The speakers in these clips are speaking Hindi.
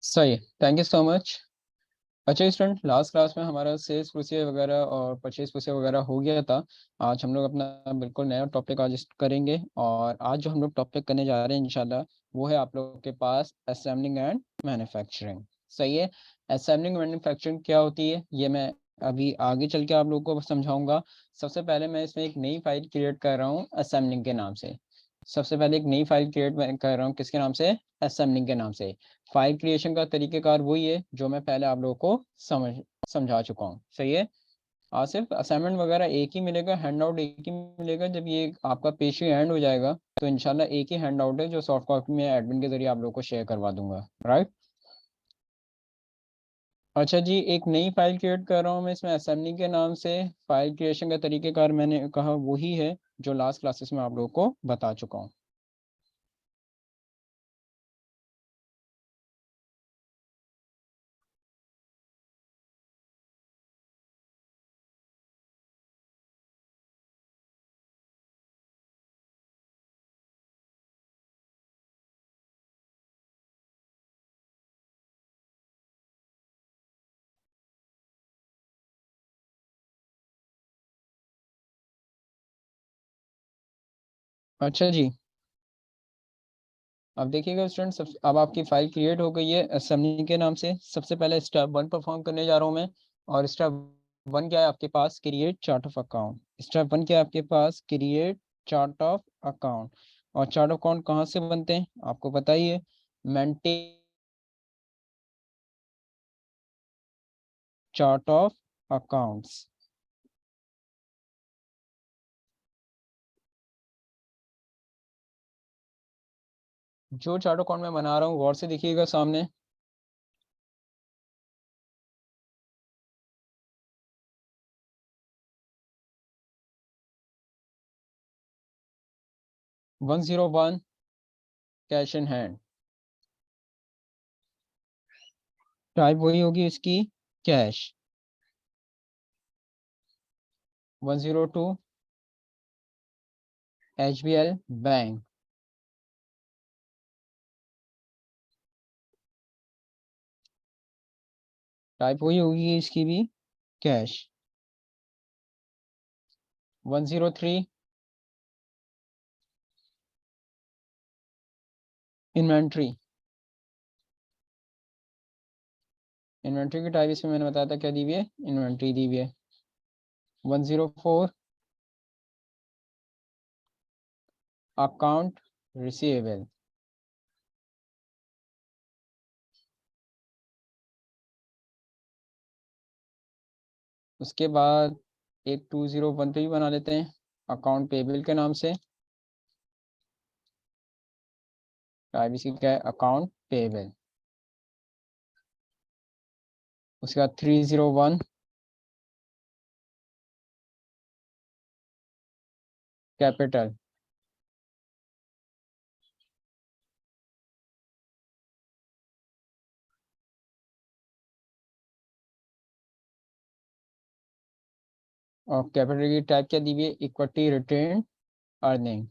सही, थैंक यू सो मच। अच्छा स्टूडेंट, लास्ट क्लास में हमारा सेल्स प्रोसीजर वगैरह और परचेज प्रोसीजर वगैरह हो गया था। आज हम लोग अपना बिल्कुल नया टॉपिक आज करेंगे, और आज जो हम लोग टॉपिक करने जा रहे हैं इंशाल्लाह वो है आप लोगों के पास असेंबलिंग एंड मैन्युफैक्चरिंग। सही है। असेंबलिंग मैन्युफैक्चरिंग क्या होती है ये मैं अभी आगे चल के आप लोगों को समझाऊंगा। सबसे पहले मैं इसमें एक नई फाइल क्रिएट कर रहा हूँ असेंबलिंग के नाम से। सबसे पहले एक नई फाइल क्रिएट कर रहा हूँ, किसके नाम से? असेंबलिंग के नाम से। फाइल क्रिएशन का तरीकेकार वही है जो मैं पहले आप लोगों को समझा चुका हूँ। सही है। सिर्फ असाइनमेंट वगैरह एक ही मिलेगा, हैंड आउट एक ही मिलेगा। जब ये आपका पेशी एंड हो जाएगा तो इंशाल्लाह एक ही हैंड आउट है जो सॉफ्ट कॉपी में एडमिन के जरिए आप लोगों को शेयर करवा दूंगा। राइट। अच्छा जी, एक नई फाइल क्रिएट कर रहा हूँ मैं इसमें असेंबली के नाम से। फाइल क्रिएशन का तरीकेकार मैंने कहा वही है जो लास्ट क्लासेस में आप लोगों को बता चुका हूँ। अच्छा जी, अब देखिएगा स्टूडेंट, सब अब आपकी फाइल क्रिएट हो गई है असेंबली के नाम से। सबसे पहले स्टेप वन परफॉर्म करने जा रहा हूँ मैं। और स्टेप वन क्या है आपके पास? Create chart of account. Step one क्या है आपके पास? Create chart of account. और चार्ट ऑफ अकाउंट कहाँ से बनते हैं आपको पता ही है। Maintain chart of accounts. जो चार्ट ऑफ अकाउंट मैं बना रहा हूँ गौर से देखिएगा सामने। 101 कैश इन हैंड। टाइप वही होगी इसकी, कैश। 102 HBL bank. टाइप वही होगी इसकी भी, कैश। 103 इन्वेंट्री। इन्वेंट्री की टाइप इसमें मैंने बताया था क्या दी हुई है, इन्वेंट्री दी हुई है। 104 अकाउंट रिसीवेबल। उसके बाद एक 201 पे भी बना लेते हैं अकाउंट पेबल के नाम से। टाइप इसकी क्या है? Account payable. उसके बाद 301 कैपिटल। और कैपिटल की टाइप क्या दी हुई है? Equity retain earning.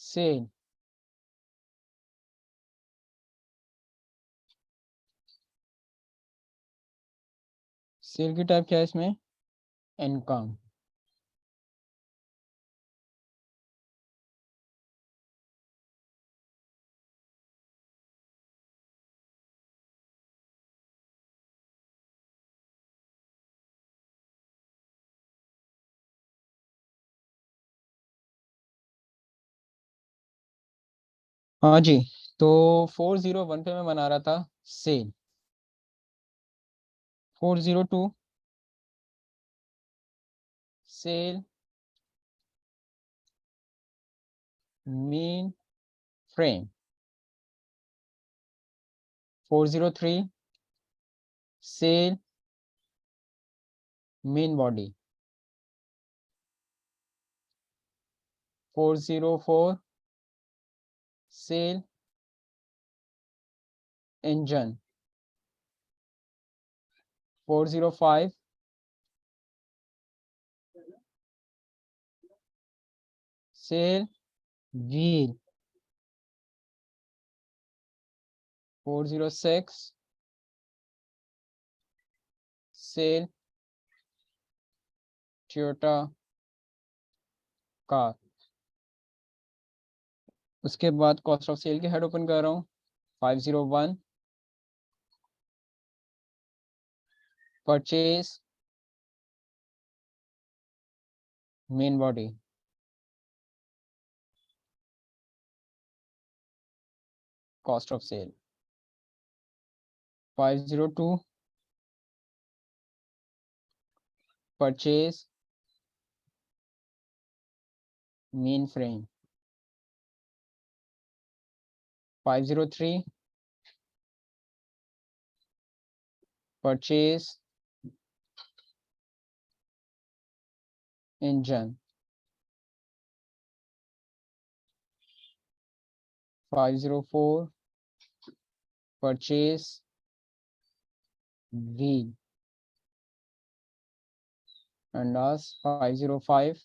Sale. Sale की टाइप क्या है इसमें? इनकम। हाँ जी, तो 401 पे मैं बना रहा था sale. 402 sale main frame. 403 sale main body. 404 sale engine 405 sale wheel 406 sale Toyota car. उसके बाद कॉस्ट ऑफ सेल के हेड ओपन कर रहा हूँ 501 purchase main body cost of sale 502 purchase main frame 503 purchase engine 504 purchase wheel and last 505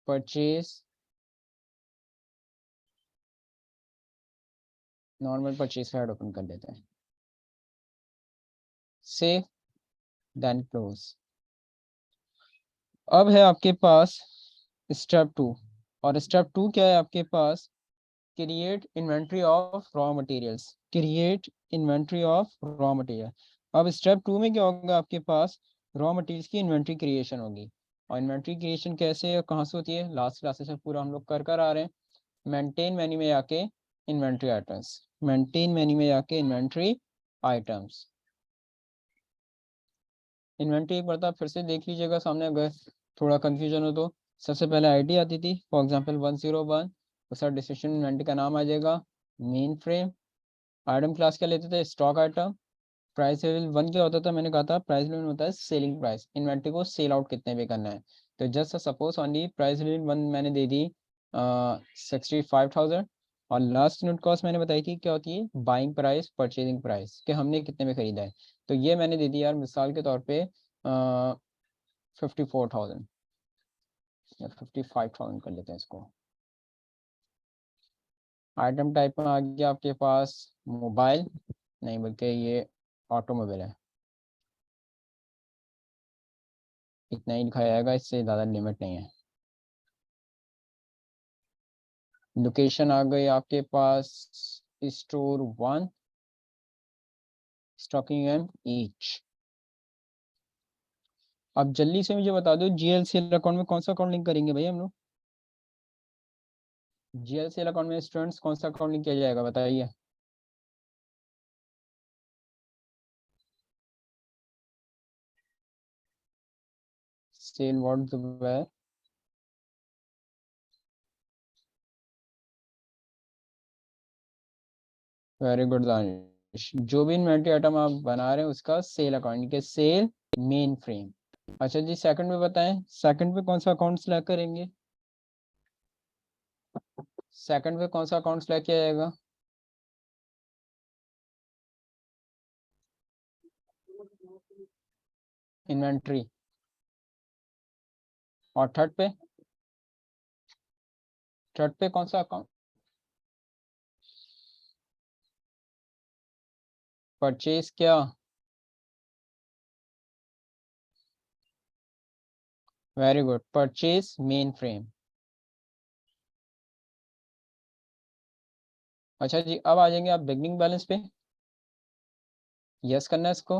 purchase normal purchase का हेड ओपन कर देते हैं सेव देन क्लोज। अब है आपके पास स्टेप 2 और स्टेप 2 क्या है आपके पास create inventory of raw materials create inventory of raw material. अब स्टेप 2 में क्या होगा आपके पास रॉ मटेरियल्स की इन्वेंट्री क्रिएशन होगी और इन्वेंट्री क्रिएशन कैसे और कहाँ से होती है लास्ट क्लासेस में पूरा हम लोग कर आ रहे हैं। मेंटेन मेन्यू में आके इन्वेंट्री आइटम्स मेंटेन मेन्यू में आके इन्वेंट्री आइटम्स इन्वेंट्री एक बार तो आप फिर से देख लीजिएगा सामने अगर थोड़ा कंफ्यूजन हो तो। सबसे पहले आईडी आती थी फॉर एग्जांपल 101 उसका डिस्क्रिप्शन इन्वेंट्री का नाम आ जाएगा मेन फ्रेम। आइटम क्लास क्या लेते थे स्टॉक आइटम। प्राइस लेवल 1 क्या होता था मैंने कहा था प्राइस लेवल होता है सेलिंग प्राइस इन्वेंट्री को सेल आउट कितने पे करना है। तो just suppose only price level 1 मैंने दे दी 65,000 और लास्ट यूनिट कॉस्ट मैंने बताई थी क्या होती है बाइंग प्राइस परचेजिंग प्राइस कि हमने कितने में खरीदा है। तो ये मैंने दे दी यार मिसाल के तौर पे 54,000 या 55,000 कर लेते हैं इसको। आइटम टाइप में आ गया आपके पास मोबाइल नहीं बल्कि ये ऑटोमोबाइल है इतना ही दिखाया जाएगा इससे ज़्यादा लिमिट नहीं है। लोकेशन आ गई आपके पास स्टोर 1 स्टॉकिंग एंड ईच। अब जल्दी से मुझे बता दो जीएलसीएल अकाउंट में कौन सा अकाउंट लिंक करेंगे भाई हम लोग। जीएलसीएल अकाउंट में स्टूडेंट्स कौन सा अकाउंट लिंक किया जाएगा बताइए। Sale what the very good Danish. जो भी इन्वेंट्री आइटम आप बना रहे हैं उसका सेल अकाउंट के सेल मेन फ्रेम। अच्छा जी सेकंड में बताएं सेकंड पे कौन सा अकाउंट सेलेक्ट करेंगे। सेकंड पे कौन सा अकाउंट सेलेक्ट किया जाएगा। इन्वेंट्री। और थर्ड पे कौन सा अकाउंट परचेज क्या very good purchase main frame. अच्छा जी अब आ जाएंगे आप बिगनिंग बैलेंस पे यस करना है इसको।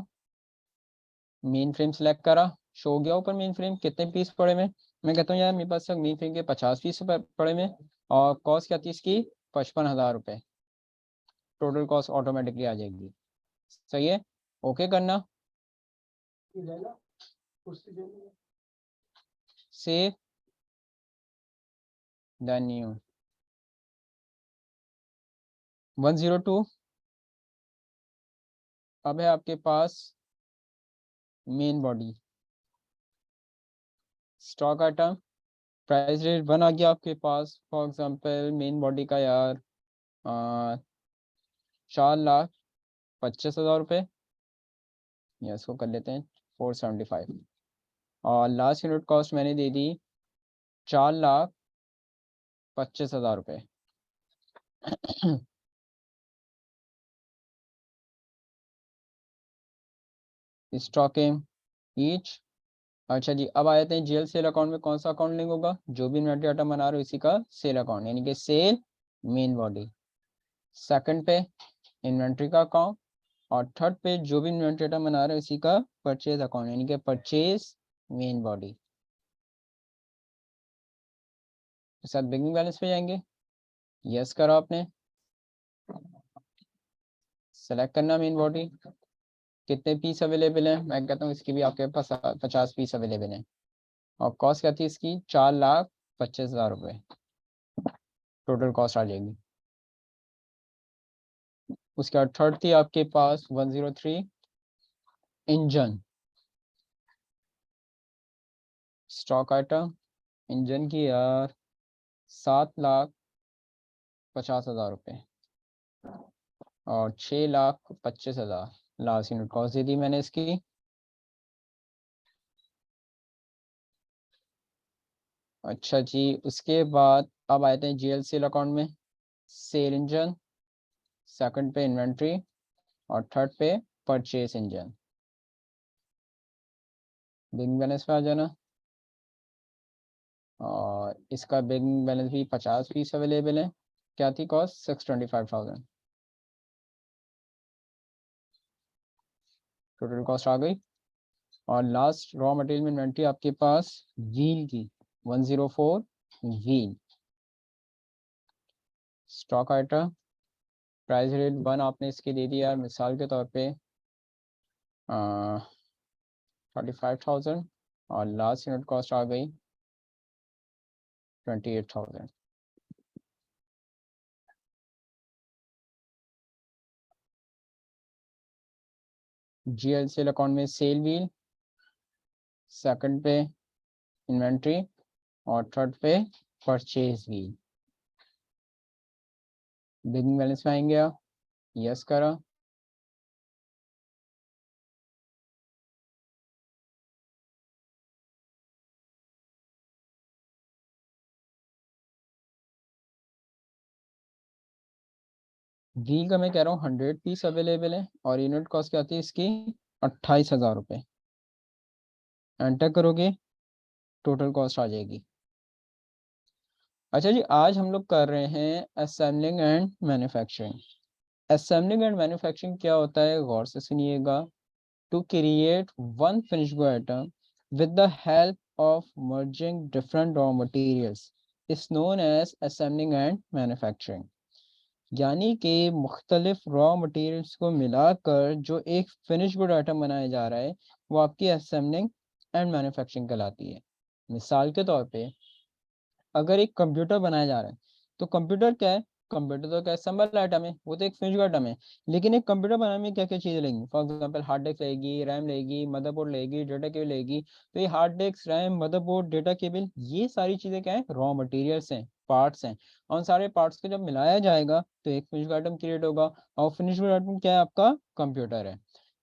मेन फ्रेम सेलेक्ट करा शो हो गया ऊपर मेन फ्रेम कितने पीस पड़े में। मैं कहता हूँ यार मेरे पास मेन फ्रेम के 50 पीस पड़े में और कॉस्ट क्या थी इसकी 55,000 रुपये। टोटल कॉस्ट ऑटोमेटिकली आ जाएगी। सही है ओके करना सेव द न्यू 102। अब है आपके पास main body stock item price rate 1 आ गया आपके पास फॉर एग्जांपल मेन बॉडी का यार 4 25,000 रुपये, या इसको कर लेते हैं 475। और लास्ट यूनिट कॉस्ट मैंने दे दी 4,25,000 रुपये। Stocking each. अच्छा जी, अब आ जाते हैं जीएल सेल अकाउंट में कौन सा अकाउंट लिंक होगा? जो भी इन्वेंट्री आइटम बना रहे हो इसी का सेल अकाउंट, यानी कि सेल मेन बॉडी। सेकंड पे इन्वेंट्री का अकाउंट, और थर्ड पे जो भी इन्वेंट्री आइटम बना रहे हो इसी का परचेज अकाउंट, यानी कि परचेज मेन बॉडी। साथ बिगिनिंग बैलेंस पे जाएंगे, यस करो आपने, सेलेक्ट करना मेन बॉडी। कितने पीस अवेलेबल हैं? मैं कहता हूँ इसकी भी आपके पास 50 पीस अवेलेबल हैं। और कॉस्ट क्या थी इसकी? 4,25,000 रुपये टोटल कॉस्ट आ जाएगी। उसके बाद थर्ड थी आपके पास 103 इंजन स्टॉक आइटम। इंजन की यार 7,50,000 रुपये और 6,25,000 लास्ट यूनिट कॉस्ट दे दी मैंने इसकी। अच्छा जी, उसके बाद अब आते हैं जीएल सेल अकाउंट में। सेल इंजन, सेकंड पे इन्वेंट्री, और थर्ड पे परचेस इंजन। बिगिनिंग बैलेंस पे आ जाना, और इसका बिगिनिंग बैलेंस भी 50 पीस अवेलेबल है। क्या थी कॉस्ट? 625,000 टोटल कॉस्ट आ गई। और लास्ट रॉ मटेरियल में इन्वेंट्री आपके पास व्हील की 104 wheel stock item. Price rate 1 आपने इसके दे दिया मिसाल के तौर पे 35,000, और लास्ट यूनिट कॉस्ट आ गई 28,000। जीएल सेल अकाउंट में सेल व्हील, सेकंड पे इन्वेंट्री, और थर्ड पे परचेज व्हील। बिगिनिंग बैलेंस में आएंगे आप, यस करा। व्हील का मैं कह रहा हूँ 100 पीस अवेलेबल है, और यूनिट कॉस्ट क्या आती है इसकी? 28,000 रुपये। एंटर करोगे टोटल कॉस्ट आ जाएगी। अच्छा जी, आज हम लोग कर रहे हैं assembling and manufacturing. Assembling and manufacturing क्या होता है, गौर से सुनिएगा। To create one finish good item with the help of merging different raw materials is known as assembling and manufacturing। यानी कि मुख्तलिफ रॉ मटेरियल्स को मिलाकर जो एक फिनिश गुड आइटम बनाया जा रहा है वो आपकी असेंबलिंग एंड मैन्युफैक्चरिंग कहलाती है। मिसाल के तौर पे अगर एक कंप्यूटर बनाया जा रहा है तो कंप्यूटर क्या है? कंप्यूटर तो क्या असेंबल आइटम है, वो तो एक फिनिश आइटम है। लेकिन एक कंप्यूटर बनाने में क्या क्या चीज़ें लगेंगी? फॉर एग्जांपल हार्ड डिस्क लगेगी, रैम लगेगी, मदरबोर्ड लगेगी, डेटा केबल लगेगी। तो ये hard disk, RAM, motherboard, data cable, ये सारी चीज़ें क्या है? रॉ मटेरियल्स हैं, पार्ट्स हैं। और उन सारे पार्ट्स को जब मिलाया जाएगा तो एक फिनिश आइटम क्रिएट होगा। और फिनिश आइटम क्या है? आपका कंप्यूटर है।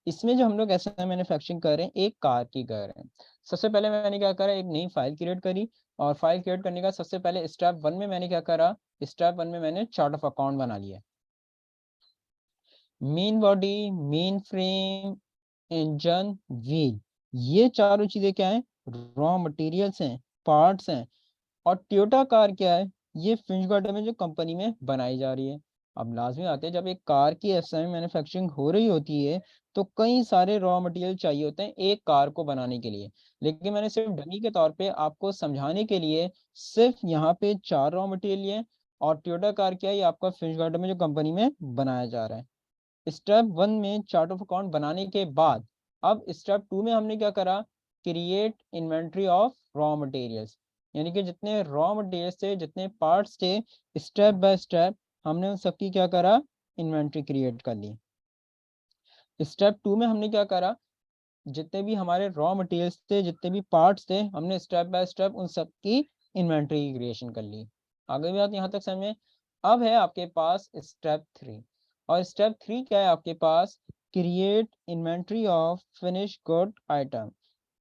इसमें जो हम लोग ऐसे मैन्युफैक्चरिंग कर रहे हैं एक कार की कर रहे हैं। सबसे पहले मैंने क्या करा, एक नई फाइल क्रिएट करी। और फाइल क्रिएट करने का सबसे पहले स्टेप 1 में मैंने क्या करा, स्टेप 1 में मैंने चार्ट ऑफ अकाउंट बना लिया। Main body, main frame, engine, wheel, ये चारों चीजें क्या है? रॉ मटेरियल्स हैं, पार्ट्स हैं। और टोयोटा कार क्या है? ये फिनिश गुड में जो कंपनी में बनाई जा रही है। अब लाजमी आते हैं जब एक कार की एसएमई मैन्युफैक्चरिंग हो रही होती है तो कई सारे रॉ मटेरियल चाहिए होते हैं एक कार को बनाने के लिए। लेकिन मैंने सिर्फ डमी के तौर पे आपको समझाने के लिए सिर्फ यहाँ पे 4 रॉ मटेरियल है। और टोयोटा कार क्या है? ये आपका फिनिश गुड में जो कंपनी में बनाया जा रहा है। स्टेप 1 में चार्ट ऑफ अकाउंट बनाने के बाद अब स्टेप 2 में हमने क्या करा, create inventory of raw materials. यानी कि जितने रॉ मटेरियल्स थे, जितने पार्ट्स थे, स्टेप बाय स्टेप हमने उन सबकी क्या करा, इन्वेंट्री क्रिएट कर ली। स्टेप 2 में हमने क्या करा, जितने भी हमारे रॉ मटेरियल्स थे, जितने भी पार्ट्स थे, हमने स्टेप बाय स्टेप उन सबकी इन्वेंट्री क्रिएशन कर ली। आगे भी बात यहाँ तक समझ में। अब है आपके पास स्टेप 3। और स्टेप 3 क्या है आपके पास, create inventory of finish good item,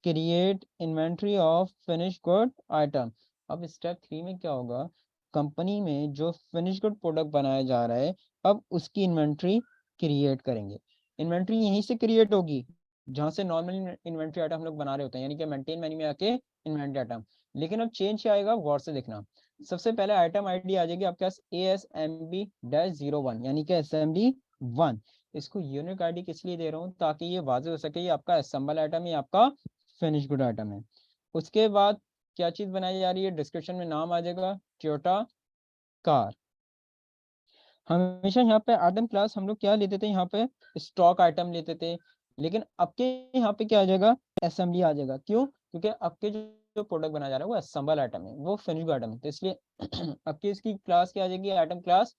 create inventory of finish good item. अब स्टेप 3 में क्या होगा, कंपनी में जो फिनिश गुड प्रोडक्ट बनाया जा रहा है अब उसकी इन्वेंट्री क्रिएट करेंगे। इन्वेंट्री यहीं से क्रिएट होगी जहां से नॉर्मल इन्वेंट्री आइटम हम लोग बना रहे होते हैं, यानी कि मेंटेन मेन्यू में आके इन्वेंट्री आइटम। लेकिन अब चेंज क्या आएगा, गौर से देखना। सबसे पहले आइटम आईडी आ जाएगी आपके पास ASMB-01, यानी कि SMB1। इसको यूनिक आईडी किस लिए दे रहा हूँ, ताकि ये वाजे हो सके ये आपका असेंबल आइटम है, आपका फिनिश गुड आइटम है। उसके बाद क्या चीज बनाई जा रही है, डिस्क्रिप्शन में नाम आ जाएगा टोयोटा कार। हमेशा यहाँ पे आइटम क्लास हम लोग क्या लेते थे, यहाँ पे स्टॉक आइटम लेते थे, लेकिन अब के यहाँ पे क्या आ जाएगा, असेंबली आ जाएगा। क्यों, क्योंकि अब के जो प्रोडक्ट बनाया जा रहा है वो असेंबल आइटम है, वो फिनिश आइटम है, तो इसलिए अब की इसकी क्लास क्या आ जाएगी, आइटम क्लास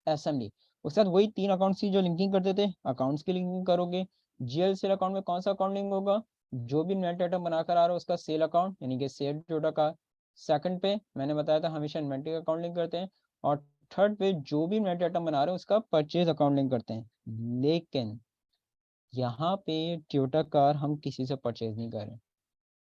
असेंबली। उसके साथ वही 3 अकाउंट्स की जो लिंकिंग करते थे, अकाउंट्स की लिंकिंग करोगे। जीएल सेल अकाउंट में कौन सा अकाउंट लिंक होगा, जो भी नेट आइटम बनाकर आ रहा है उसका सेल अकाउंट, यानी कि सेल टोयोटा का। सेकंड पे मैंने बताया था हमेशा इन्वेंट्री का अकाउंट लिंक करते हैं। और थर्ड पे जो भी नेट आइटम बना रहे हैं उसका परचेज अकाउंट लिंक करते हैं। लेकिन यहाँ पे टोयोटा कार हम किसी से परचेज नहीं कर रहे,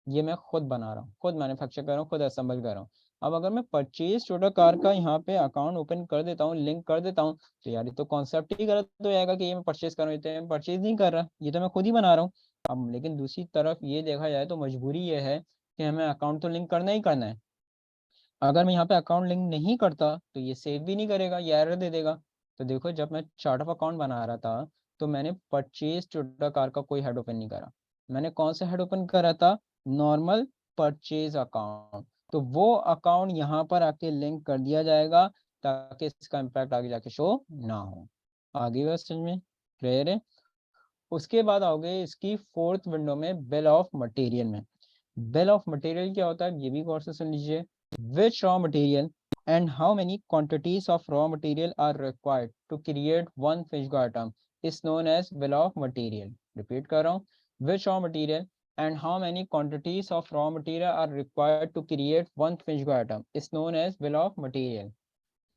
ये मैं खुद बना रहा हूँ, खुद मैन्युफैक्चर कर रहा हूँ, खुद असेंबल कर रहा हूँ। अब अगर मैं परचेज टोयोटा कार का यहाँ पे अकाउंट ओपन कर देता हूँ, लिंक कर देता हूँ, तो यार ये तो कॉन्सेप्ट ही गलत हो जाएगा कि ये मैं परचेज कर रहा हूँ, ये तो मैं परचेज नहीं कर रहा, ये तो मैं खुद ही बना रहा हूँ। अब लेकिन दूसरी तरफ ये देखा जाए तो मजबूरी ये है कि हमें अकाउंट तो लिंक करना ही करना है। अगर मैं यहाँ पे अकाउंट लिंक नहीं करता तो ये सेव भी नहीं करेगा, ये एरर दे देगा। तो देखो जब मैं चार्ट ऑफ अकाउंट बना रहा था तो मैंने परचेज टोयोटा कार का कोई हेड ओपन नहीं करा, मैंने कौन सा हेड ओपन करा था, नॉर्मल परचेज अकाउंट। तो वो अकाउंट यहाँ पर आके लिंक कर दिया जाएगा ताकि इसका इम्पैक्ट आगे जाके शो ना हो। आगे बस समझ में क्लियर है। उसके बाद आओगे इसकी फोर्थ विंडो में, बिल ऑफ मटेरियल में। बिल ऑफ मटेरियल क्या होता है ये भी गौर से सुन लीजिए। Which raw material and how many quantities of raw material are required to create one finished item is known as bill of material. Repeat कर रहा हूँ, which raw material and how many quantities of raw material are required to create one finished item is known as bill of material.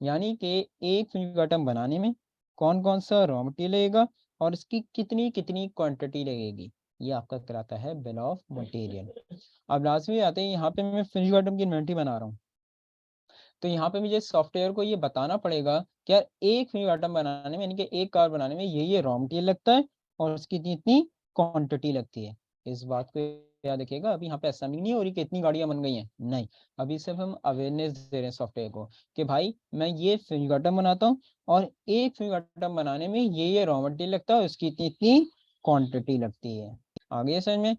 यानी कि एक फिनिश्ड आइटम बनाने में कौन कौन सा रॉ मटेरियल लगेगा और इसकी कितनी कितनी क्वांटिटी लगेगी, ये आपका कहलाता है बिल ऑफ मटेरियल। अब लास्ट में आते हैं, यहाँ पे मैं फिनिश आइटम की इन्वेंट्री बना रहा हूँ, तो यहाँ पे मुझे सॉफ्टवेयर को ये बताना पड़ेगा कि यार एक फिनिश आइटम बनाने में, यानी कि एक कार बनाने में ये रॉ मटेरियल लगता है और उसकी इतनी इतनी क्वांटिटी लगती है। इस बात को याद रखिएगा। अभी यहाँ पे असेंबली नहीं हो रही कि इतनी गाड़ियां बन गई हैं, नहीं, अभी सिर्फ हम अवेयरनेस दे रहे हैं सॉफ्टवेयर को कि भाई मैं ये फिनिश आइटम बनाता हूँ और एक फिनिश आइटम बनाने में ये रॉ मटेरियल लगता है, उसकी इतनी इतनी क्वांटिटी लगती है। आगे समझ में,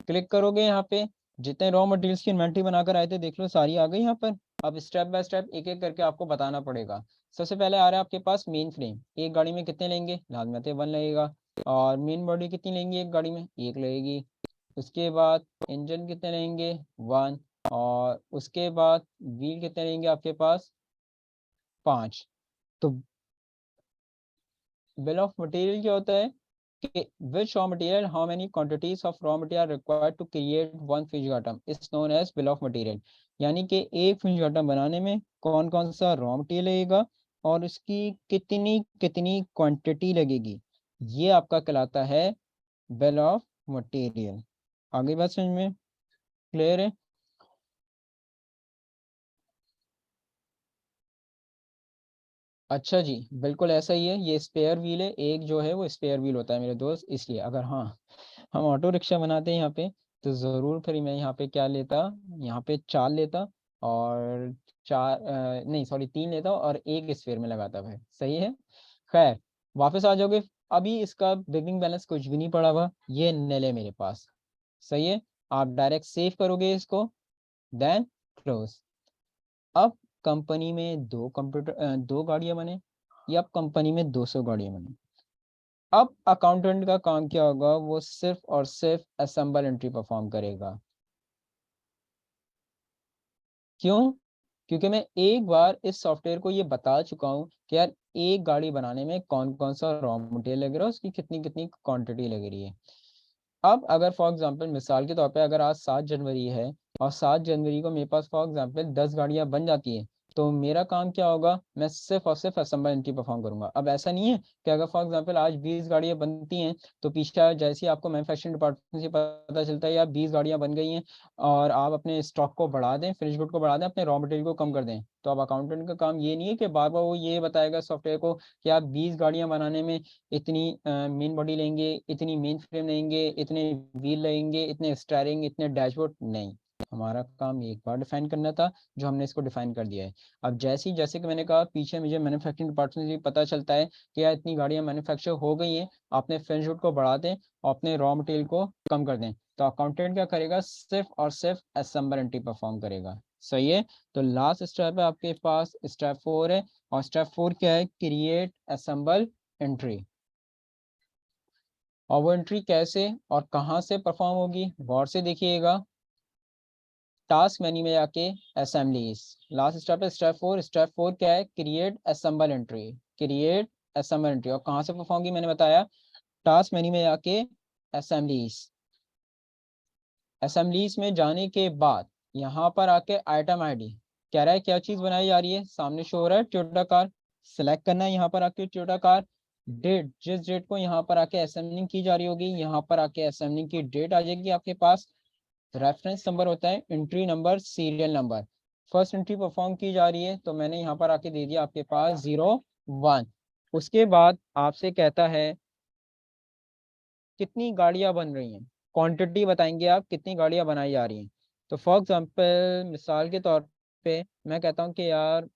क्लिक करोगे यहाँ पे, जितने रॉ मटेरियल्स की इन्वेंट्री बनाकर आए थे देख लो सारी आ गई यहाँ पर। अब स्टेप बाय स्टेप एक एक करके आपको बताना पड़ेगा। सबसे पहले आ रहा है आपके पास मेन फ्रेम, एक गाड़ी में कितने लेंगे, लाजमत 1 लगेगा। और मेन बॉडी कितनी लेंगे एक गाड़ी में, 1 लगेगी। उसके बाद इंजन कितने लेंगे, 1। और उसके बाद व्हील कितने लेंगे आपके पास, 5। तो बिल ऑफ मटेरियल क्या होता है कि which raw material, how many quantities of raw material required to create one finished atom is known as bill of material। यानी कि एक फिनिश आइटम बनाने में कौन कौन सा रॉ मटेरियल लगेगा और इसकी कितनी कितनी क्वांटिटी लगेगी, ये आपका कहलाता है बिल ऑफ मटेरियल। आगे बात समझ में क्लियर है। अच्छा जी, बिल्कुल ऐसा ही है, ये स्पेयर व्हील है, एक जो है वो स्पेयर व्हील होता है मेरे दोस्त, इसलिए अगर हाँ हम ऑटो रिक्शा बनाते हैं यहाँ पे तो ज़रूर फिर मैं यहाँ पे क्या लेता, यहाँ पे 4 लेता और नहीं सॉरी 3 लेता और एक स्पेयर में लगाता भाई, सही है। खैर वापस आ जाओगे, अभी इसका बिगनिंग बैलेंस कुछ भी नहीं पड़ा हुआ, ये नल है मेरे पास, सही है। आप डायरेक्ट सेव करोगे इसको, देन क्लोज। अब कंपनी में 2 गाड़ियां बने या कंपनी में 200 गाड़ियां बने, अब अकाउंटेंट का काम क्या होगा, वो सिर्फ और सिर्फ असेंबल एंट्री परफॉर्म करेगा। क्यों, क्योंकि मैं एक बार इस सॉफ्टवेयर को ये बता चुका हूँ कि यार एक गाड़ी बनाने में कौन कौन सा रॉ मटेरियल लग रहा है, उसकी कितनी कितनी क्वांटिटी लग रही है। अब अगर फॉर एग्जांपल मिसाल के तौर पे अगर आज 7 जनवरी है और 7 जनवरी को मेरे पास फॉर एग्जांपल 10 गाड़ियां बन जाती है, तो मेरा काम क्या होगा, मैं सिर्फ और सिर्फ असेंबल एंट्री परफॉर्म करूंगा। अब ऐसा नहीं है कि अगर फॉर एग्जांपल आज 20 गाड़ियां बनती हैं तो पीछे जैसे ही आपको मैन्युफैक्चरिंग डिपार्टमेंट से पता चलता है यार 20 गाड़ियां बन गई हैं और आप अपने स्टॉक को बढ़ा दें, फिनिश गुड को बढ़ा दें, अपने रॉ मटेरियल को कम कर दें, तो अब अकाउंटेंट का काम ये नहीं है कि बार बार वो ये बताएगा सॉफ्टवेयर को कि आप 20 गाड़ियां बनाने में इतनी मेन बॉडी लेंगे, इतनी मेन फ्रेम लेंगे, इतने व्हील लेंगे, इतने स्टीयरिंग, इतने डैशबोर्ड। नहीं, हमारा काम एक बार डिफाइन करना था जो हमने इसको डिफाइन कर दिया है। अब जैसे कि मैंने कहा पीछे मुझे मैन्युफैक्चरिंग डिपार्टमेंट से पता चलता है कि यार इतनी गाड़ियां मैन्युफैक्चर हो गई हैं, अपने फिनिश गुड को बढ़ा दें और अपने रॉ मटेरियल को कम कर दें, तो अकाउंटेंट क्या करेगा, सिर्फ और सिर्फ असेंबल एंट्री परफॉर्म करेगा। सही है। तो लास्ट स्टेप है आपके पास स्टेप 4 है, और स्टेप 4 क्या है, क्रिएट असेंबल एंट्री। और वो एंट्री कैसे और कहाँ से परफॉर्म होगी, गौर से देखिएगा। टास्क मेन्यू में जाके असेंबलीज, लास्ट स्टेप है स्टेप 4। स्टेप 4 क्या है, create assemble entry. Create assemble entry और कहाँ से परफॉर्म की, मैंने बताया टास्क मेन्यू में जाके असेंबलीज। असेंबलीज में जाने के बाद यहाँ पर आके आइटम आईडी कह रहा है क्या चीज बनाई जा रही है, सामने शो हो रहा है टोयोटा कार। सिलेक्ट करना है यहाँ पर आके टोयोटा कार। डेट, जिस डेट को यहाँ पर आके असेंबलिंग की जा रही होगी, यहाँ पर आके असेंबलिंग की डेट आ जाएगी आपके पास। रेफरेंस नंबर होता है entry number, serial number. First entry perform की जा रही है तो मैंने यहाँ पर आके दे दिया आपके पास 01। उसके बाद आपसे कहता है कितनी गाड़ियां बन रही हैं, क्वांटिटी बताएंगे आप कितनी गाड़ियां बनाई जा रही हैं। तो फॉर एग्जांपल मिसाल के तौर पे मैं कहता हूँ कि यार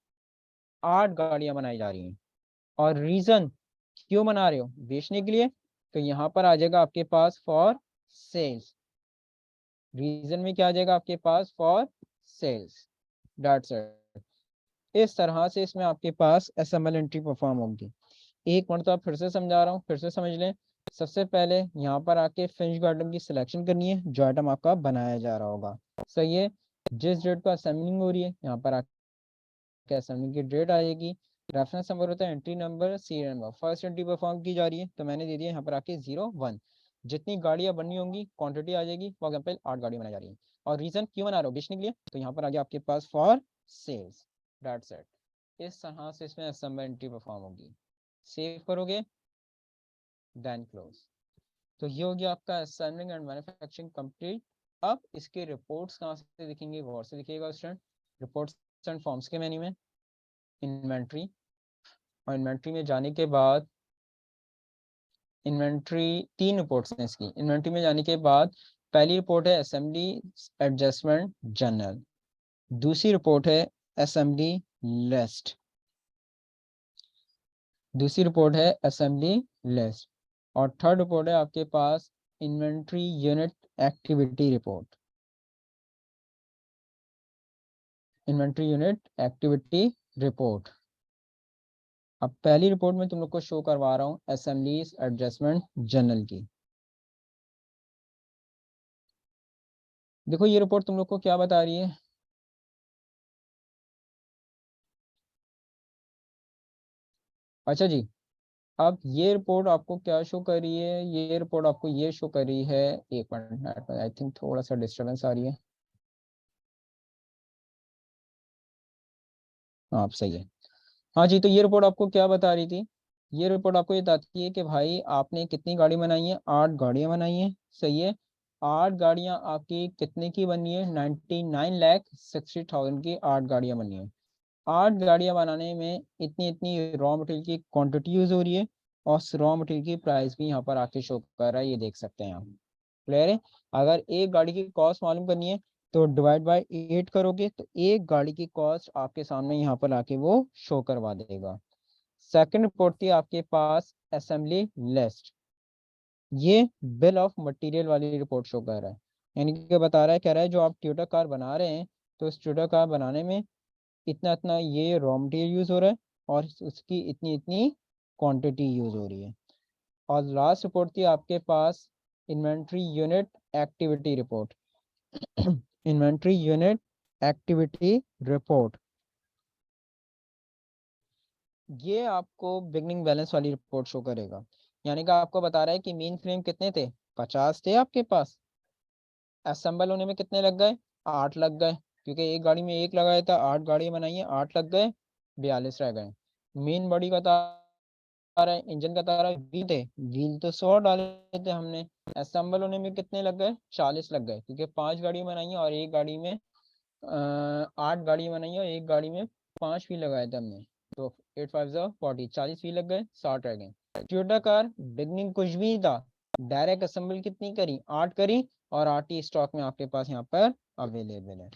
8 गाड़ियां बनाई जा रही हैं। और रीजन क्यों बना रहे हो, बेचने के लिए, तो यहाँ पर आ जाएगा आपके पास फॉर सेल्स। रीजन में क्या आ जाएगा आपके पास, फॉर सेल्स। That's it. इस तरह से इसमें आपके पास एसएमएल एंट्री परफॉर्म होगी। एक मिनट तो आप फिर से समझा रहा हूँ, फिर से समझ लें। सबसे पहले यहाँ पर आके फिनिश आइटम की सिलेक्शन करनी है जो आइटम आपका बनाया जा रहा होगा। सही है। जिस डेट पर असेंबलिंग हो रही है यहाँ पर आके असेंबलिंग की डेट आएगी। रेफरेंस नंबर होता है entry number, serial number. First entry perform की जा रही है तो मैंने दे दिया यहाँ पर आके 01। जितनी गाड़ियां बननी होंगी क्वांटिटी आ जाएगी, फॉर एग्जाम्पल 8 गाड़ियां बनाई जा रही है। और रीजन क्यों बना रहा हो, बेचने के लिए, तो यहाँ पर आ गया आपके पास फॉर सेल्स। That's it. इस तरह से इसमें असेंबल एंट्री परफॉर्म होगी। सेव करोगे, देन क्लोज। तो ये हो गया आपका असेंबलिंग एंड मैन्युफैक्चरिंग कंप्लीट। अब इसके रिपोर्ट्स कहाँ से दिखेंगे, गौर से दिखिएगा स्टूडेंट। रिपोर्ट्स एंड फॉर्म्स के मेन्यू में इन्वेंट्री, और इन्वेंट्री में जाने के बाद इन्वेंट्री 3 रिपोर्ट्स हैं इसकी। इन्वेंट्री में जाने के बाद पहली रिपोर्ट है असेंबली एडजस्टमेंट जनरल, दूसरी रिपोर्ट है असेंबली लिस्ट, दूसरी रिपोर्ट है असेंबली लिस्ट, और थर्ड रिपोर्ट है आपके पास inventory unit activity report. Inventory unit activity report. अब पहली रिपोर्ट में तुम लोग को शो करवा रहा हूँ असेंबलीज एडजस्टमेंट जनरल की। देखो ये रिपोर्ट तुम लोग को क्या बता रही है, अच्छा जी। अब ये रिपोर्ट आपको क्या शो कर रही है, ये रिपोर्ट आपको ये शो कर रही है, एक मिनट, आई थिंक थोड़ा सा डिस्टर्बेंस आ रही है। हाँ आप सही है। हाँ जी, तो ये रिपोर्ट आपको क्या बता रही थी, ये रिपोर्ट आपको ये बताती है कि भाई आपने कितनी गाड़ी बनाई है, 8 गाड़ियां बनाई हैं। सही है। 8 गाड़ियां आपकी कितने की बनी है, 99,60,000 की 8 गाड़ियां बनी है। 8 गाड़ियां बनाने में इतनी इतनी रॉ मटेरियल की क्वांटिटी यूज हो रही है, और रॉ मटेरियल की प्राइस भी यहाँ पर आके शो कर रहा है, ये देख सकते हैं आप। क्लियर है। अगर एक गाड़ी की कॉस्ट मालूम करनी है तो डिवाइड बाय 8 करोगे तो एक गाड़ी की कॉस्ट आपके सामने यहाँ पर आके वो शो करवा देगा। सेकंड रिपोर्ट थी आपके पास असेंबली लिस्ट। ये बिल ऑफ मटेरियल वाली रिपोर्ट शो कर रहा है, यानी कि बता रहा है, कह रहा है जो आप टोयोटा कार बना रहे हैं तो इस टोयोटा कार बनाने में इतना इतना ये रॉ मटेरियल यूज हो रहा है, और उसकी इतनी इतनी क्वांटिटी यूज हो रही है। और लास्ट रिपोर्ट थी आपके पास inventory unit activity report. Inventory unit activity report, ये आपको बिगनिंग बैलेंस वाली रिपोर्ट शो करेगा। यानी कि आपको बता रहा है कि मेन फ्रेम कितने थे, 50 थे आपके पास, असेंबल होने में कितने लग गए, 8 लग गए। क्योंकि एक गाड़ी में एक लगाया था, 8 गाड़ियां बनाई हैं, 8 लग गए, 42 रह गए। मेन बॉडी का तार है, इंजन का तार है, व्हील थे, व्हील तो 100 डाले थे हमने, असेंबल होने में कितने लग गए, 40 लग गए, क्योंकि 5 गाड़ियां बनाई हैं और एक गाड़ी में 8 गाड़ियां बनाई हैं और एक गाड़ी में 5 व्हील लगाए थे हमने। तो 8 5 40, 40 व्हील लग गए, 60 रह गए। टोयोटा कार बिगनिंग कुछ भी नहीं था, डायरेक्ट असेंबल कितनी करी, 8 करी, और 8 ही स्टॉक में आपके पास यहाँ पर अवेलेबल है।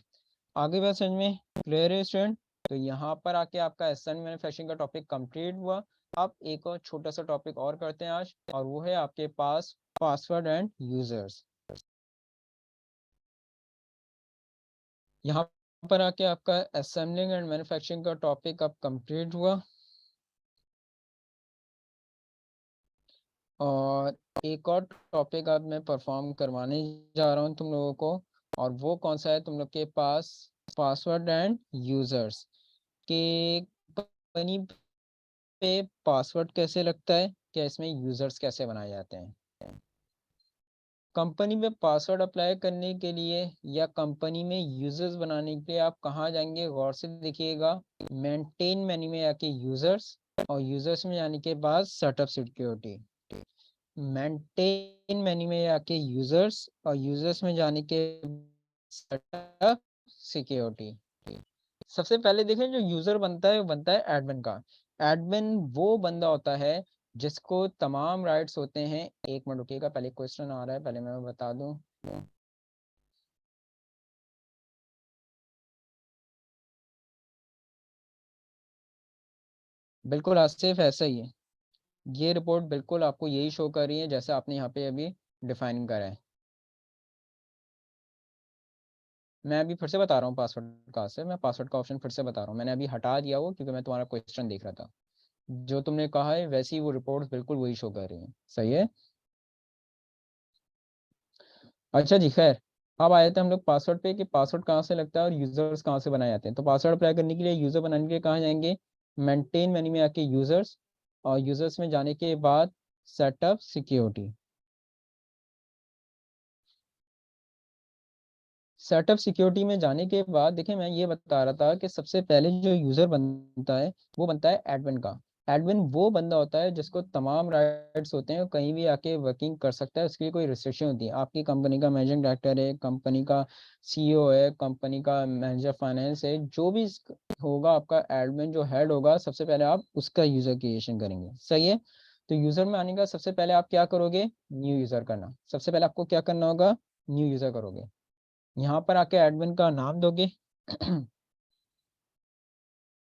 आगे बात समझ में क्लियर है स्टूडेंट? तो यहाँ पर आके आपका असेंबली मैन्युफैक्चरिंग का टॉपिक कंप्लीट हुआ। अब एक और छोटा सा टॉपिक और करते हैं आज, और वो है आपके पास पासवर्ड एंड यूजर्स। यहाँ पर आके आपका असेंबलिंग एंड मैन्युफैक्चरिंग का टॉपिक अब कंप्लीट हुआ। और एक और टॉपिक अब मैं परफॉर्म करवाने जा रहा हूँ तुम लोगों को, और वो कौन सा है तुम लोग के पास, पासवर्ड एंड यूजर्स के। कंपनी पे पासवर्ड कैसे लगता है, क्या इसमें यूजर्स कैसे बनाए जाते हैं। कंपनी में पासवर्ड अप्लाई करने के लिए या कंपनी में यूजर्स बनाने के लिए आप कहाँ जाएंगे, गौर से देखिएगा। मेंटेन मेन्यू में आके यूजर्स, और यूजर्स में जाने के बाद सेटअप सिक्योरिटी। मेंटेन मेन्यू में आके यूजर्स, और यूजर्स में जाने के सेटअप सिक्योरिटी। सबसे पहले देखें, जो यूजर बनता है वो बनता है एडमिन का। एडमिन वो बंदा होता है जिसको तमाम राइट्स होते हैं। एक मिनट रुकिएगा, पहले क्वेश्चन आ रहा है, पहले मैं बता दूं। बिल्कुल आसिफ, ऐसा ही है। ये रिपोर्ट बिल्कुल आपको यही शो कर रही है जैसे आपने यहाँ पे अभी डिफाइन करा है। मैं अभी फिर से बता रहा हूँ पासवर्ड का से, मैं पासवर्ड का ऑप्शन फिर से बता रहा हूँ, मैंने अभी हटा दिया वो क्योंकि मैं तुम्हारा क्वेश्चन देख रहा था। जो तुमने कहा है वैसी वो रिपोर्ट बिल्कुल वही शो कर रही है, सही है। अच्छा जी, खैर। अब आए थे हम लोग पासवर्ड पे कि पासवर्ड कहाँ से लगता है और यूजर्स कहाँ से बनाए जाते हैं। तो पासवर्ड अप्लाई करने के लिए, यूजर बनाने के लिए कहाँ जाएंगे, मेंटेन मेन्यू में आके यूजर्स, और यूजर्स में जाने के बाद सेटअप सिक्योरिटी। सेटअप सिक्योरिटी में जाने के बाद देखिए, मैं ये बता रहा था कि सबसे पहले जो यूजर बनता है वो बनता है एडमिन का। एडमिन वो बंदा होता है जिसको तमाम राइट्स होते हैं, कहीं भी आके वर्किंग कर सकता है, उसकी कोई रिस्ट्रिक्शन होती है। आपकी कंपनी का मैनेजिंग डायरेक्टर है, कंपनी का सीईओ है, कंपनी का मैनेजर फाइनेंस है, जो भी होगा आपका एडमिन जो हेड होगा, सबसे पहले आप उसका यूजर क्रिएशन करेंगे, सही है। तो यूजर में आने का सबसे पहले आप क्या करोगे, न्यू यूजर करना। सबसे पहले आपको क्या करना होगा, न्यू यूजर करोगे। यहाँ पर आके एडमिन का नाम दोगे।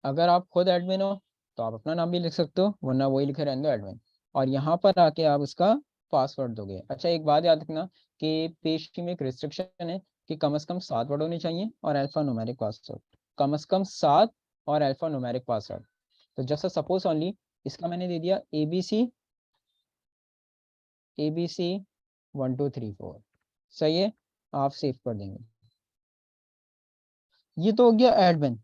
अगर आप खुद एडमिन हो तो आप अपना नाम भी लिख सकते हो, वरना वही लिखे रहने दो, एडमिन। और यहाँ पर आके आप उसका पासवर्ड दोगे। अच्छा, एक बात याद रखना कि पेज में एक रिस्ट्रिक्शन है कि कम से कम 7 वर्ड होने चाहिए और अल्फा न्यूमेरिक पासवर्ड। कम से कम 7 और अल्फा न्यूमेरिक पासवर्ड। तो जैसा सपोज ओनली इसका मैंने दे दिया ABC 1 2 3 4, सही है। आप सेव कर देंगे। ये तो हो गया एडमिन।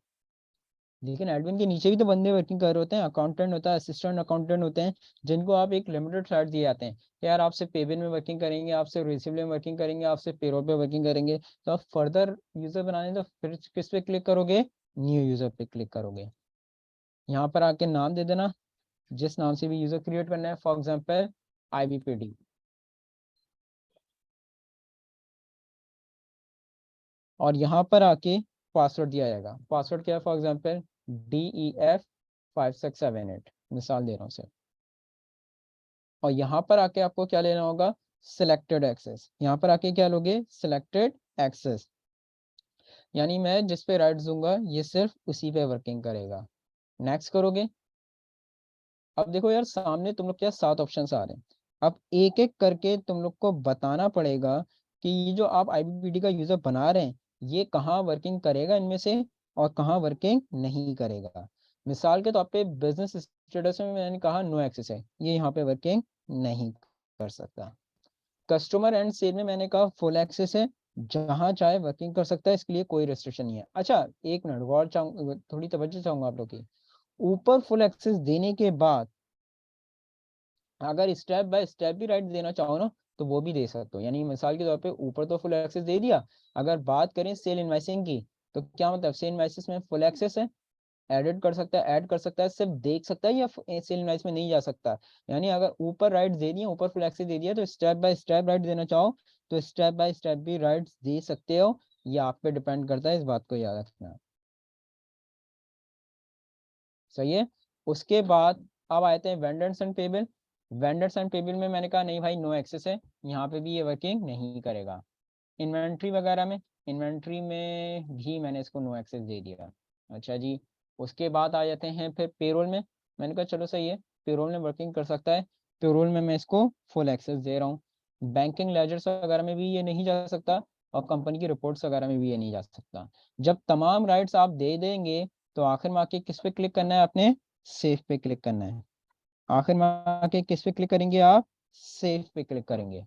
लेकिन एडमिन के नीचे भी तो बंदे वर्किंग कर रहे होते हैं, अकाउंटेंट होता है, असिस्टेंट अकाउंटेंट होते हैं, जिनको आप एक लिमिटेड साइट दिए जाते हैं कि यार आपसे पेबिल में वर्किंग करेंगे, आपसे रिसिबल में वर्किंग करेंगे, आपसे पेरोल पे वर्किंग करेंगे। तो आप फर्दर यूजर बनाने तो फिर किस पे क्लिक करोगे, न्यू यूजर पे क्लिक करोगे। यहाँ पर आके नाम दे देना, जिस नाम से भी यूजर क्रिएट करना है, फॉर एग्जाम्पल IBPD। और यहाँ पर आके पासवर्ड दिया जाएगा। पासवर्ड क्या है, फॉर एग्जाम्पल DEF5678, मिसाल दे रहा हूँ सर। और यहाँ पर आके आपको क्या लेना होगा, सिलेक्टेड एक्सेस। यहाँ पर आके क्या लोगे, सिलेक्टेड एक्सेस, यानी मैं जिस पे राइट दूंगा ये सिर्फ उसी पे वर्किंग करेगा। नेक्स्ट करोगे। अब देखो यार, सामने तुम लोग क्या 7 ऑप्शन आ रहे हैं। अब एक एक करके तुम लोग को बताना पड़ेगा कि ये जो आप IBPD का यूजर बना रहे हैं ये कहाँ वर्किंग करेगा इनमें से, और कहाँ वर्किंग नहीं करेगा। मिसाल के तौर पे बिजनेस स्टेटस में मैंने कहा नो एक्सेस है, ये यहाँ पे वर्किंग नहीं कर सकता। कस्टमर एंड सेल में मैंने कहा फुल एक्सेस है, जहां चाहे वर्किंग कर सकता है, इसके लिए कोई रेस्ट्रिक्शन नहीं है। अच्छा, एक मिनट गौर चाहूंगा, थोड़ी तवज्जो चाहूंगा आप लोग की। ऊपर फुल एक्सेस देने के बाद अगर स्टेप बाय स्टेप भी राइट देना चाहो ना तो वो भी दे सकते हो। यानी मिसाल के तौर पे ऊपर तो फुल एक्सेस दे दिया, अगर बात करें सेल इनवाइसिंग की तो क्या मतलब सेल इनवॉइसेस में फुल एक्सेस है, एडिट कर सकता है, ऐड कर सकता है, सिर्फ देख सकता है या सेल इनवॉइस में नहीं जा सकता। यानी अगर ऊपर राइट दे दिया, ऊपर फुल एक्सेस दे दिया, तो स्टेप बाय स्टेप राइट देना चाहो तो स्टेप बाय स्टेप भी राइट दे सकते हो। ये आप पे डिपेंड करता है, इस बात को याद रखना। सही है। उसके बाद अब आते हैं vendors and payable. Vendors and payable में मैंने कहा नहीं भाई नो एक्सेस है, यहाँ पे भी ये वर्किंग नहीं करेगा। इन्वेंट्री वगैरह में, इन्वेंट्री में भी मैंने इसको नो एक्सेस दे दिया। अच्छा जी। उसके बाद आ जाते हैं फिर पेरोल में। मैंने कहा चलो सही है, पेरोल में वर्किंग कर सकता है, पेरोल में मैं इसको फुल एक्सेस दे रहा हूँ। बैंकिंग लेजर्स वगैरह में भी ये नहीं जा सकता, और कंपनी की रिपोर्ट्स वगैरह में भी ये नहीं जा सकता। जब तमाम राइट्स आप दे देंगे तो आखिर में आके किस पे क्लिक करना है आपने, सेव पे क्लिक करना है। आखिर में आके किस पे क्लिक करेंगे आप, सेव पे क्लिक करेंगे,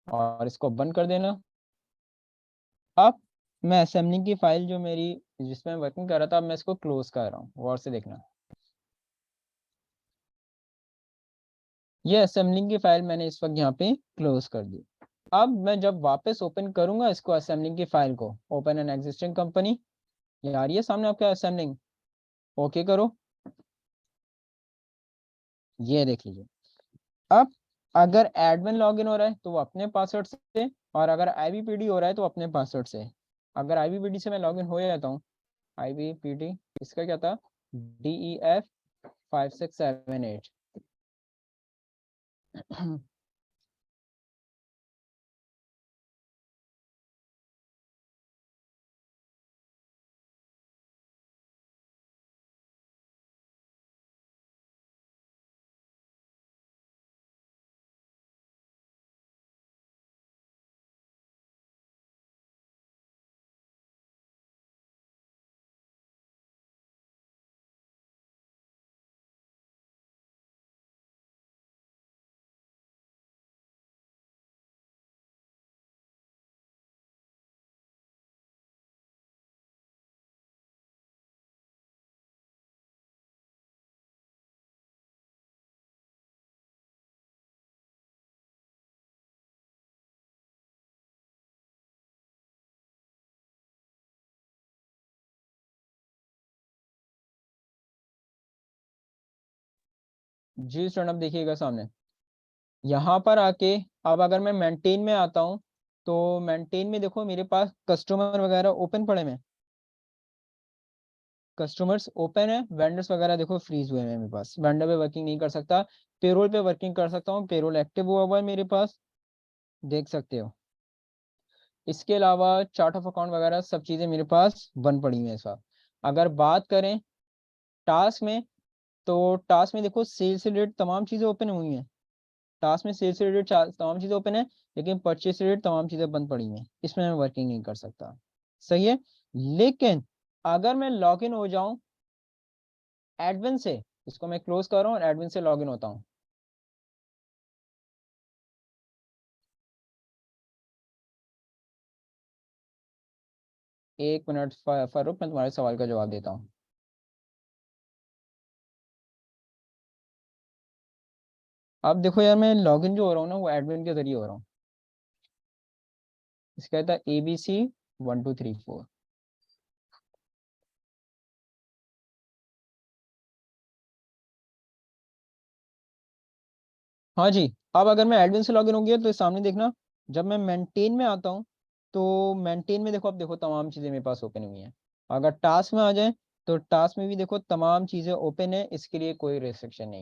और इसको बंद कर देना। अब मैं असेंबलिंग की फाइल जो मेरी जिसमें वर्किंग कर रहा था, अब मैं इसको क्लोज कर रहा हूँ, गौर से देखना। ये असेंबलिंग की फाइल मैंने इस वक्त यहाँ पे क्लोज कर दी। अब मैं जब वापस ओपन करूंगा इसको, असेंबलिंग की फाइल को, ओपन एन एग्जिस्टिंग कंपनी, ये आ रही है सामने आपका असेंबलिंग, ओके करो। ये देख लीजिए। अब अगर एडमिन लॉगिन हो रहा है तो वो अपने पासवर्ड से, और अगर आईबीपीडी हो रहा है तो अपने पासवर्ड से। अगर आईबीपीडी से मैं लॉगिन हो जाता हूँ, आईबीपीडी इसका क्या था, DEF5678। जी स्टूडेंट, अब देखिएगा सामने, यहाँ पर आके अब अगर मैं मेंटेन में आता हूँ, तो मेंटेन में देखो मेरे पास कस्टमर वगैरह ओपन पड़े हैं, कस्टमर्स ओपन है, वेंडर्स वगैरह देखो फ्रीज हुए हैं मेरे पास, वेंडर पे वर्किंग नहीं कर सकता, पेरोल पे वर्किंग कर सकता हूँ, पेरोल एक्टिव हुआ हुआ है मेरे पास, देख सकते हो। इसके अलावा चार्ट ऑफ अकाउंट वगैरह सब चीज़ें मेरे पास बन पड़ी हुई हैं इस वक्त। अगर बात करें टास्क में, तो टास्क में देखो सेल्स से रिलेटेड तमाम चीज़ें ओपन हुई हैं, टास्क में सेल्स से रिलेटेड तमाम चीज़ें ओपन है, लेकिन परचेज से रिलेटेड तमाम चीज़ें बंद पड़ी हुई हैं, इसमें मैं वर्किंग नहीं कर सकता। सही है। लेकिन अगर मैं लॉगिन हो जाऊं एडमिन से, इसको मैं क्लोज कर रहा हूँ और एडमिन से लॉगिन होता हूँ। एक मिनट फारूक, मैं तुम्हारे सवाल का जवाब देता हूँ। अब देखो यार, मैं लॉगिन जो हो रहा हूँ ना, वो एडमिन के जरिए हो रहा हूँ। इसका था ABC1234। हाँ जी। अब अगर मैं एडमिन से लॉगिन हो गया तो सामने देखना, जब मैं मेंटेन में आता हूँ, तो मेंटेन में देखो, अब देखो तमाम चीज़ें मेरे पास ओपन हुई हैं। अगर टास्क में आ जाए तो टास्क में भी देखो तमाम चीज़ें ओपन है, इसके लिए कोई रेस्ट्रिक्शन नहीं है।